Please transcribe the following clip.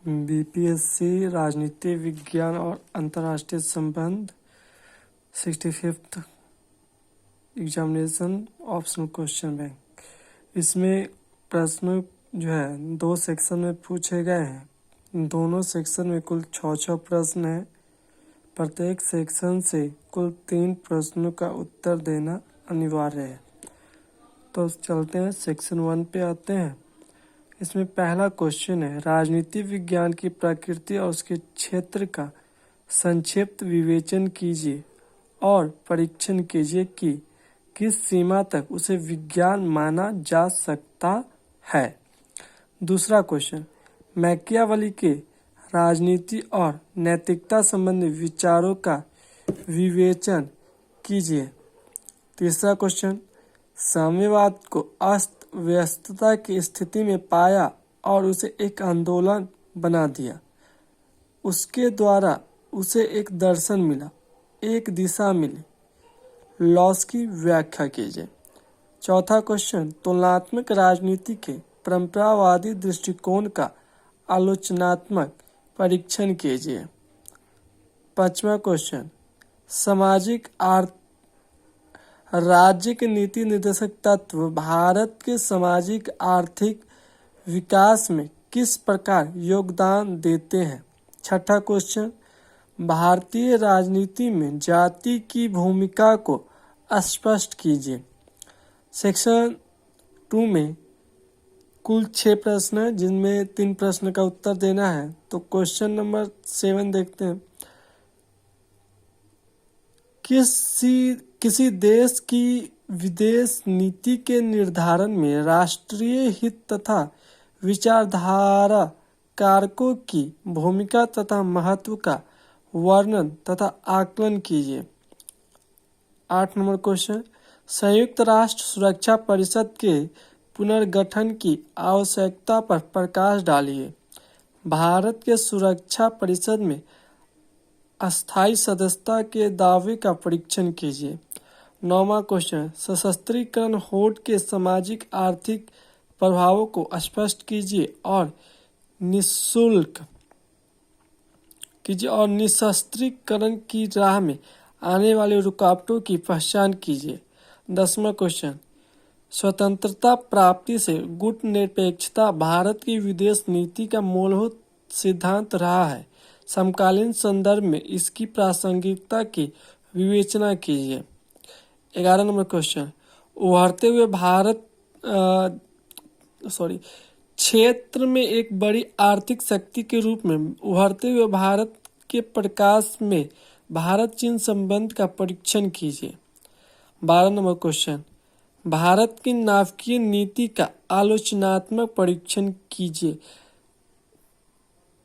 BPSC राजनीति विज्ञान और अंतर्राष्ट्रीय संबंध 65th examination optional question bank. इसमें प्रश्न जो है 2 सेक्शन में पूछे गए हैं। दोनों सेक्शन में कुल 6 प्रश्न हैं। प्रत्येक सेक्शन से कुल 3 प्रश्नों का उत्तर देना अनिवार्य है। तो चलते हैं सेक्शन 1 पे आते हैं। इसमें पहला क्वेश्चन है, राजनीति विज्ञान की प्रकृति और उसके क्षेत्र का संक्षिप्त विवेचन कीजिए और परीक्षण कीजिए कि किस सीमा तक उसे विज्ञान माना जा सकता है। दूसरा क्वेश्चन, मैकियावेली के राजनीति और नैतिकता संबंधी विचारों का विवेचन कीजिए। तीसरा क्वेश्चन, साम्यवाद को अस्त व्यस्तता की स्थिति में पाया और उसे एक आंदोलन बना दिया। उसके द्वारा उसे एक दर्शन मिला, एक दिशा मिली। लॉस की व्याख्या कीजिए। चौथा क्वेश्चन, तुलनात्मक राजनीति के परंपरावादी दृष्टिकोण का आलोचनात्मक परीक्षण कीजिए। पांचवा क्वेश्चन, सामाजिक राज्य के नीति निर्देशक तत्व भारत के सामाजिक आर्थिक विकास में किस प्रकार योगदान देते हैं। छठा क्वेश्चन, भारतीय राजनीति में जाति की भूमिका को स्पष्ट कीजिए। सेक्शन 2 में कुल 6 प्रश्न हैं, जिनमें 3 प्रश्न का उत्तर देना है। तो क्वेश्चन नंबर 7 देखते हैं। किसी देश की विदेश नीति के निर्धारण में राष्ट्रीय हित तथा विचारधारा कारकों की भूमिका तथा महत्व का वर्णन तथा आकलन कीजिए। 8 नंबर क्वेश्चन, संयुक्त राष्ट्र सुरक्षा परिषद के पुनर्गठन की आवश्यकता पर प्रकाश डालिए। भारत के सुरक्षा परिषद में अस्थायी सदस्यता के दावे का परीक्षण कीजिए। 9वां क्वेश्चन, सशस्त्रीकरण होड़ के सामाजिक आर्थिक प्रभावों को स्पष्ट कीजिए और निशस्त्रीकरण की राह में आने वाली रुकावटों की पहचान कीजिए। 10वां क्वेश्चन, स्वतंत्रता प्राप्ति से गुटनिरपेक्षता भारत की विदेश नीति का मूलभूत सिद्धांत रहा है। समकालीन संदर्भ में इसकी प्रासंगिकता की विवेचना कीजिए। 11 नंबर क्वेश्चन, उभरते हुए क्षेत्र में एक बड़ी आर्थिक शक्ति के रूप में उभरते हुए भारत के प्रकाश में भारत चीन संबंध का परीक्षण कीजिए। 12 नंबर क्वेश्चन, भारत की नाभिकीय नीति का आलोचनात्मक परीक्षण कीजिए।